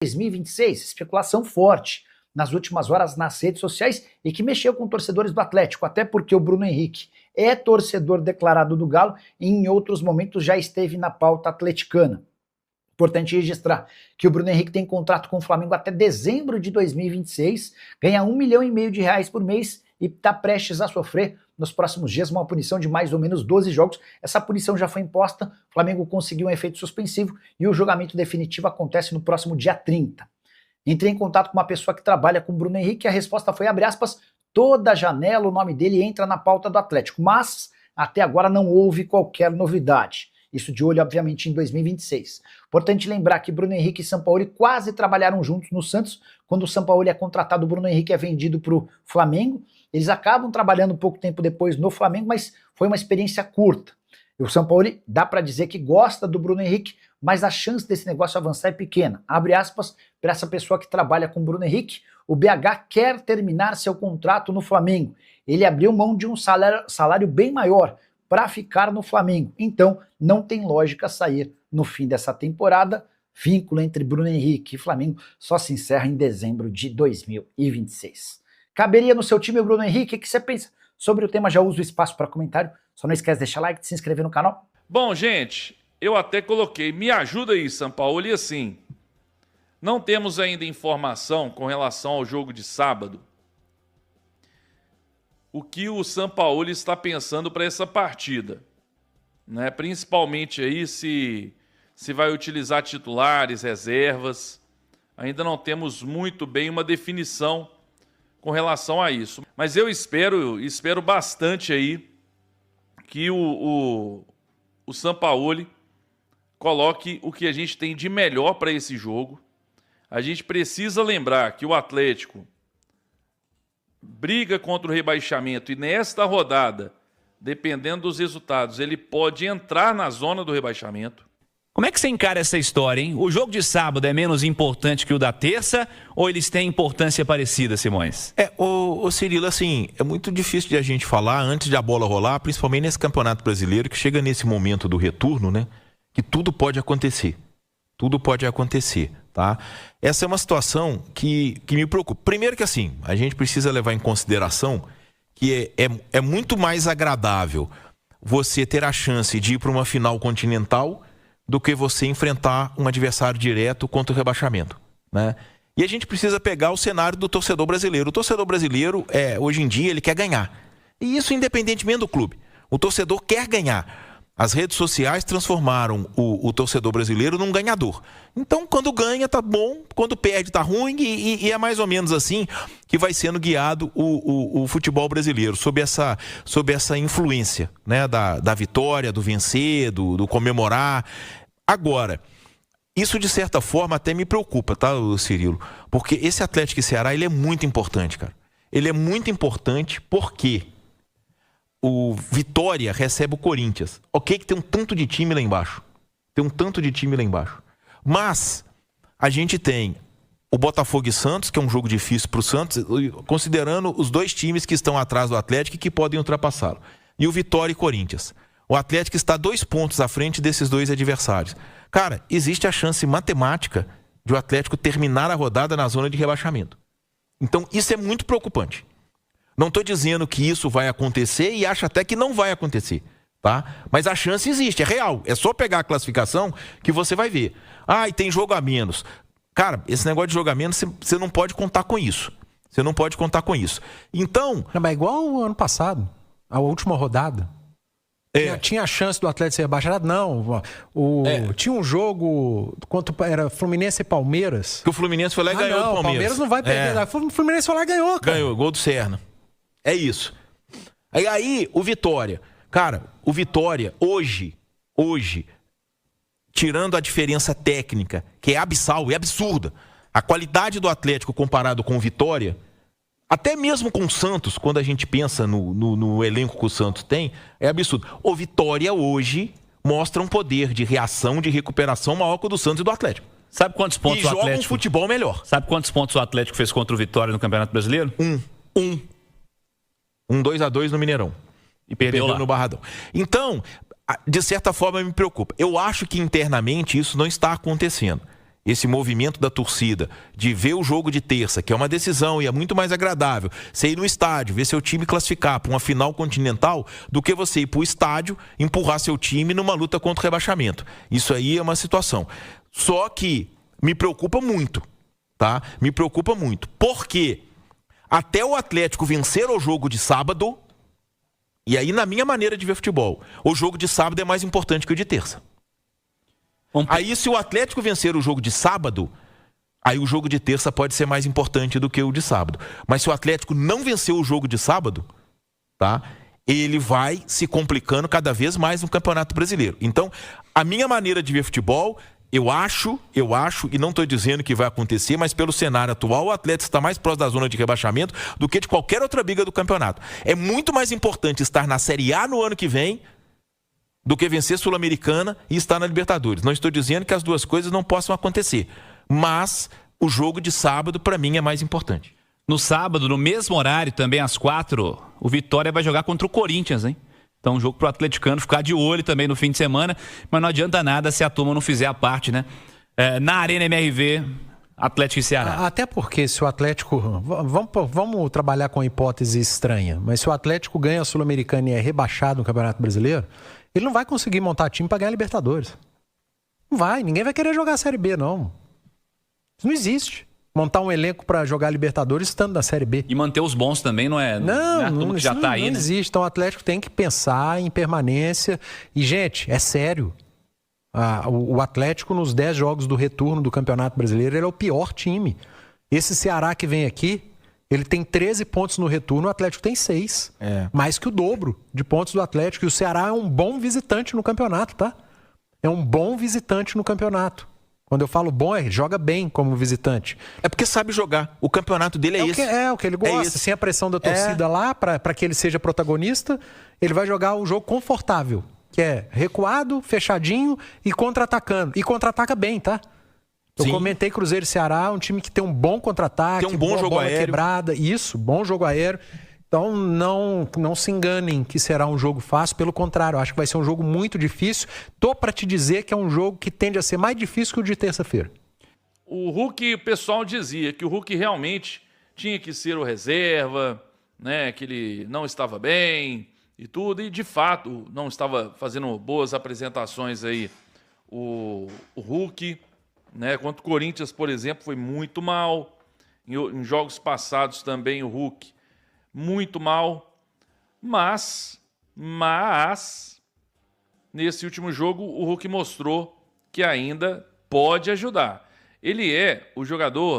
2026, especulação forte nas últimas horas nas redes sociais e que mexeu com torcedores do Atlético, até porque o Bruno Henrique é torcedor declarado do Galo e em outros momentos já esteve na pauta atleticana. Importante registrar que o Bruno Henrique tem contrato com o Flamengo até dezembro de 2026, ganha R$1,5 milhão por mês e está prestes a sofrer nos próximos dias uma punição de mais ou menos 12 jogos. Essa punição já foi imposta, o Flamengo conseguiu um efeito suspensivo e o julgamento definitivo acontece no próximo dia 30. Entrei em contato com uma pessoa que trabalha com o Bruno Henrique e a resposta foi, abre aspas, toda janela o nome dele entra na pauta do Atlético, mas até agora não houve qualquer novidade. Isso de olho, obviamente, em 2026. Importante lembrar que Bruno Henrique e Sampaoli quase trabalharam juntos no Santos. Quando o Sampaoli é contratado, o Bruno Henrique é vendido para o Flamengo. Eles acabam trabalhando um pouco tempo depois no Flamengo, mas foi uma experiência curta. E o Sampaoli dá para dizer que gosta do Bruno Henrique, mas a chance desse negócio avançar é pequena. Abre aspas para essa pessoa que trabalha com o Bruno Henrique. O BH quer terminar seu contrato no Flamengo. Ele abriu mão de um salário bem maior para ficar no Flamengo. Então, não tem lógica sair no fim dessa temporada. Vínculo entre Bruno Henrique e Flamengo só se encerra em dezembro de 2026. Caberia no seu time o Bruno Henrique? O que você pensa sobre o tema? Já usa o espaço para comentário. Só não esquece de deixar like, de se inscrever no canal. Bom, gente, eu até coloquei, me ajuda aí, Sampaoli, assim, não temos ainda informação com relação ao jogo de sábado. O que o Sampaoli está pensando para essa partida, né? Principalmente aí se vai utilizar titulares, reservas. Ainda não temos muito bem uma definição com relação a isso. Mas eu espero bastante aí que o Sampaoli coloque o que a gente tem de melhor para esse jogo. A gente precisa lembrar que o Atlético briga contra o rebaixamento e nesta rodada, dependendo dos resultados, ele pode entrar na zona do rebaixamento. Como é que você encara essa história, hein? O jogo de sábado é menos importante que o da terça ou eles têm importância parecida, Simões? Ô Cirilo, assim, é muito difícil de a gente falar antes de a bola rolar, principalmente nesse Campeonato Brasileiro, que chega nesse momento do retorno, né? Que tudo pode acontecer. Tudo pode acontecer, tá? Essa é uma situação que me preocupa. Primeiro que assim, a gente precisa levar em consideração que é muito mais agradável você ter a chance de ir para uma final continental do que você enfrentar um adversário direto contra o rebaixamento, né? E a gente precisa pegar o cenário do torcedor brasileiro. O torcedor brasileiro, hoje em dia, ele quer ganhar. E isso independentemente do clube. O torcedor quer ganhar. As redes sociais transformaram o torcedor brasileiro num ganhador. Então, quando ganha, tá bom. Quando perde, tá ruim. E é mais ou menos assim que vai sendo guiado o futebol brasileiro, sob essa influência, né, da vitória, do vencer, do comemorar. Agora, isso de certa forma até me preocupa, tá, Cirilo? Porque esse Atlético e Ceará, ele é muito importante, cara. Ele é muito importante porque o Vitória recebe o Corinthians. Ok que tem um tanto de time lá embaixo. Mas a gente tem o Botafogo e Santos, que é um jogo difícil para o Santos, considerando os dois times que estão atrás do Atlético e que podem ultrapassá-lo. E o Vitória e Corinthians. O Atlético está 2 pontos à frente desses dois adversários. Cara, existe a chance matemática de o Atlético terminar a rodada na zona de rebaixamento. Então, isso é muito preocupante. Não estou dizendo que isso vai acontecer e acho até que não vai acontecer, tá? Mas a chance existe, é real. É só pegar a classificação que você vai ver. E tem jogo a menos. Cara, esse negócio de jogo a menos, você não pode contar com isso. Você não pode contar com isso. Então... Mas é igual o ano passado, a última rodada. Tinha a chance do Atlético ser rebaixado? Não. Tinha um jogo era Fluminense e Palmeiras. Que o Fluminense foi lá e ganhou do Palmeiras. O Palmeiras não vai perder. O Fluminense foi lá e ganhou, cara. Ganhou, gol do Serna. É isso. Aí, o Vitória. Cara, o Vitória, hoje, tirando a diferença técnica, que é abissal, é absurda, a qualidade do Atlético comparado com o Vitória, até mesmo com o Santos, quando a gente pensa no elenco que o Santos tem, é absurdo. O Vitória hoje mostra um poder de reação, de recuperação maior que o do Santos e do Atlético. Sabe quantos pontos o Atlético... joga um futebol melhor. Sabe quantos pontos o Atlético fez contra o Vitória no Campeonato Brasileiro? Um 2-2 no Mineirão. E perdeu no Barradão. Então, de certa forma, me preocupa. Eu acho que internamente isso não está acontecendo. esse movimento da torcida, de ver o jogo de terça, que é uma decisão e é muito mais agradável, você ir no estádio, ver seu time classificar para uma final continental, do que você ir para o estádio, empurrar seu time numa luta contra o rebaixamento. Isso aí é uma situação. Só que me preocupa muito, tá? Me preocupa muito. Porque até o Atlético vencer o jogo de sábado, e aí na minha maneira de ver futebol, o jogo de sábado é mais importante que o de terça. Aí, se o Atlético vencer o jogo de sábado, aí o jogo de terça pode ser mais importante do que o de sábado. Mas se o Atlético não vencer o jogo de sábado, tá? Ele vai se complicando cada vez mais no Campeonato Brasileiro. Então, a minha maneira de ver futebol, eu acho, e não estou dizendo que vai acontecer, mas pelo cenário atual, o Atlético está mais próximo da zona de rebaixamento do que de qualquer outra briga do campeonato. É muito mais importante estar na Série A no ano que vem do que vencer Sul-Americana e estar na Libertadores. Não estou dizendo que as duas coisas não possam acontecer, mas o jogo de sábado, para mim, é mais importante. No sábado, no mesmo horário, também às 4, o Vitória vai jogar contra o Corinthians, hein? Então, um jogo pro atleticano ficar de olho também no fim de semana, mas não adianta nada se a turma não fizer a parte, né? Na Arena MRV, Atlético e Ceará. Até porque se o Atlético... Vamos trabalhar com a hipótese estranha, mas se o Atlético ganha a Sul-Americana e é rebaixado no Campeonato Brasileiro, ele não vai conseguir montar time para ganhar a Libertadores. Não vai, ninguém vai querer jogar a Série B, não. Isso não existe. Montar um elenco para jogar Libertadores estando na Série B. E manter os bons também, não é? Não, que já tá aí, não né? existe. Então o Atlético tem que pensar em permanência. E, gente, é sério. O Atlético, nos 10 jogos do retorno do Campeonato Brasileiro, ele é o pior time. Esse Ceará que vem aqui, ele tem 13 pontos no retorno, o Atlético tem 6. Mais que o dobro de pontos do Atlético. E o Ceará é um bom visitante no campeonato, tá? É um bom visitante no campeonato. Quando eu falo bom, joga bem como visitante. É porque sabe jogar. O campeonato dele é esse. O que ele gosta. Sem a pressão da torcida lá, para que ele seja protagonista, ele vai jogar um jogo confortável. Que é recuado, fechadinho e contra-atacando. E contra-ataca bem, tá? Eu comentei Cruzeiro e Ceará, um time que tem um bom contra-ataque. Tem um bom jogo aéreo. Quebrada. Isso, bom jogo aéreo. Então não se enganem que será um jogo fácil, pelo contrário, acho que vai ser um jogo muito difícil. Tô para te dizer que é um jogo que tende a ser mais difícil que o de terça-feira. O Hulk, o pessoal dizia que o Hulk realmente tinha que ser o reserva, né, que ele não estava bem e tudo, e de fato não estava fazendo boas apresentações aí o Hulk, né, contra o Corinthians, por exemplo, foi muito mal. Em jogos passados também o Hulk muito mal, mas nesse último jogo o Hulk mostrou que ainda pode ajudar. Ele é o jogador